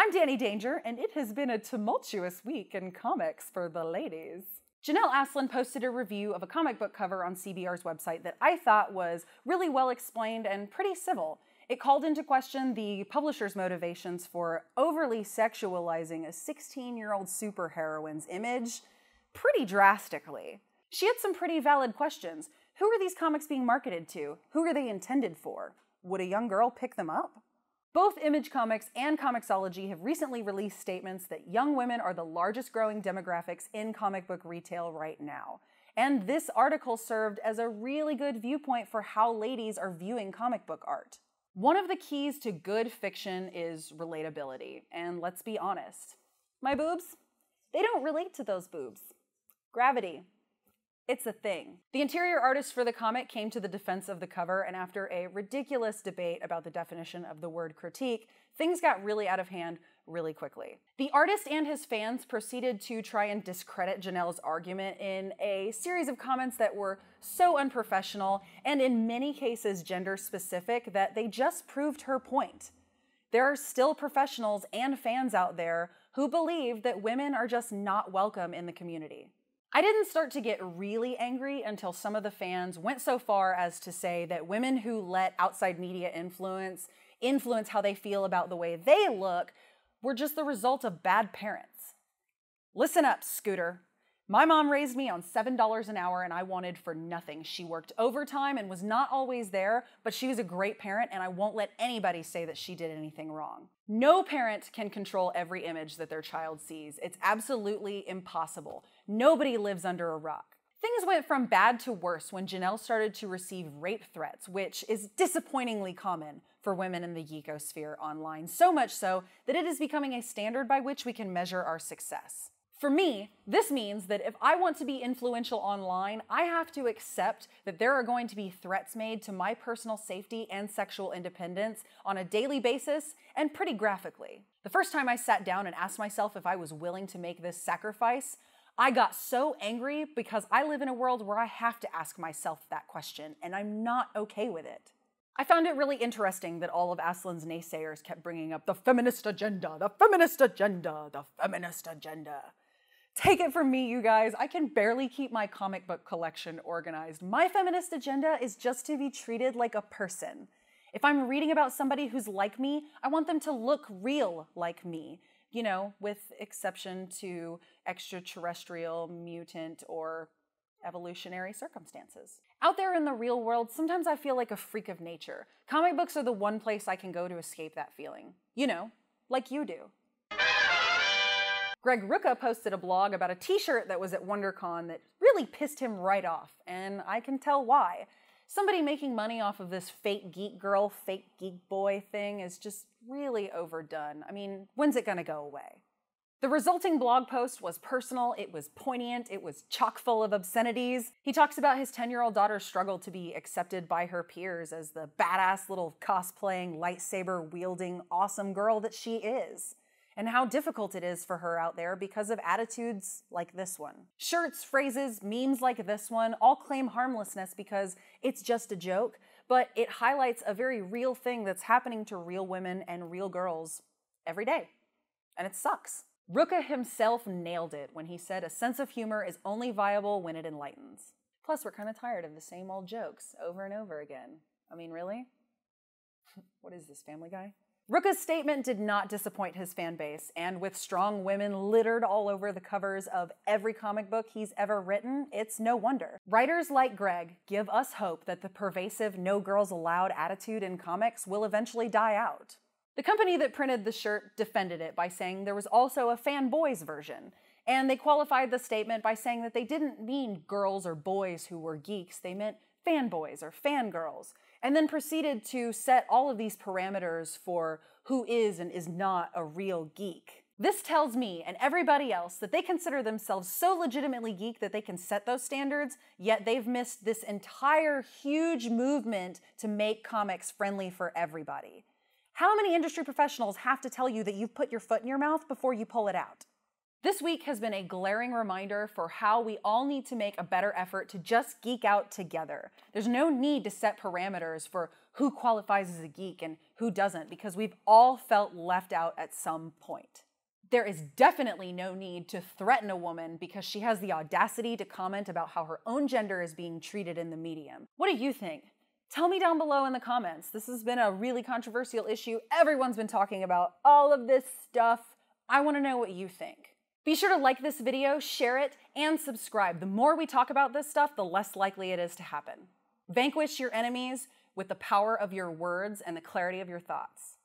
I'm Danny Danger, and it has been a tumultuous week in comics for the ladies. Janelle Asellin posted a review of a comic book cover on CBR's website that I thought was really well explained and pretty civil. It called into question the publisher's motivations for overly sexualizing a 16-year-old superheroine's image pretty drastically. She had some pretty valid questions. Who are these comics being marketed to? Who are they intended for? Would a young girl pick them up? Both Image Comics and Comixology have recently released statements that young women are the largest growing demographics in comic book retail right now. And this article served as a really good viewpoint for how ladies are viewing comic book art. One of the keys to good fiction is relatability. And let's be honest, my boobs, they don't relate to those boobs. Gravity. It's a thing. The interior artist for the comic came to the defense of the cover, and after a ridiculous debate about the definition of the word critique, things got really out of hand really quickly. The artist and his fans proceeded to try and discredit Janelle's argument in a series of comments that were so unprofessional and in many cases gender-specific that they just proved her point. There are still professionals and fans out there who believe that women are just not welcome in the community. I didn't start to get really angry until some of the fans went so far as to say that women who let outside media influence how they feel about the way they look were just the result of bad parents. Listen up, Scooter. My mom raised me on $7 an hour and I wanted for nothing. She worked overtime and was not always there, but she was a great parent and I won't let anybody say that she did anything wrong. No parent can control every image that their child sees. It's absolutely impossible. Nobody lives under a rock. Things went from bad to worse when Janelle started to receive rape threats, which is disappointingly common for women in the geekosphere online, so much so that it is becoming a standard by which we can measure our success. For me, this means that if I want to be influential online, I have to accept that there are going to be threats made to my personal safety and sexual independence on a daily basis and pretty graphically. The first time I sat down and asked myself if I was willing to make this sacrifice, I got so angry because I live in a world where I have to ask myself that question, and I'm not okay with it. I found it really interesting that all of Assellin's naysayers kept bringing up the feminist agenda, the feminist agenda, the feminist agenda. Take it from me, you guys, I can barely keep my comic book collection organized. My feminist agenda is just to be treated like a person. If I'm reading about somebody who's like me, I want them to look real like me. You know, with exception to extraterrestrial, mutant, or evolutionary circumstances. Out there in the real world, sometimes I feel like a freak of nature. Comic books are the one place I can go to escape that feeling. You know, like you do. Greg Rucka posted a blog about a t-shirt that was at WonderCon that really pissed him right off, and I can tell why. Somebody making money off of this fake geek girl, fake geek boy thing is just really overdone. I mean, when's it gonna go away? The resulting blog post was personal, it was poignant, it was chock full of obscenities. He talks about his 10-year-old daughter's struggle to be accepted by her peers as the badass little cosplaying, lightsaber-wielding, awesome girl that she is, and how difficult it is for her out there because of attitudes like this one. Shirts, phrases, memes like this one all claim harmlessness because it's just a joke, but it highlights a very real thing that's happening to real women and real girls every day. And it sucks. Rucka himself nailed it when he said a sense of humor is only viable when it enlightens. Plus, we're kind of tired of the same old jokes over and over again. I mean, really? What is this, Family Guy? Rucka's statement did not disappoint his fan base, and with strong women littered all over the covers of every comic book he's ever written, it's no wonder. Writers like Greg give us hope that the pervasive no girls allowed attitude in comics will eventually die out. The company that printed the shirt defended it by saying there was also a fanboys version, and they qualified the statement by saying that they didn't mean girls or boys who were geeks, they meant fanboys or fangirls, and then proceeded to set all of these parameters for who is and is not a real geek. This tells me and everybody else that they consider themselves so legitimately geek that they can set those standards, yet they've missed this entire huge movement to make comics friendly for everybody. How many industry professionals have to tell you that you've put your foot in your mouth before you pull it out? This week has been a glaring reminder for how we all need to make a better effort to just geek out together. There's no need to set parameters for who qualifies as a geek and Who doesn't? Because we've all felt left out at some point. There is definitely no need to threaten a woman because she has the audacity to comment about how her own gender is being treated in the medium. What do you think? Tell me down below in the comments. This has been a really controversial issue. Everyone's been talking about all of this stuff. I want to know what you think. Be sure to like this video, share it, and subscribe. The more we talk about this stuff, the less likely it is to happen. Vanquish your enemies with the power of your words and the clarity of your thoughts.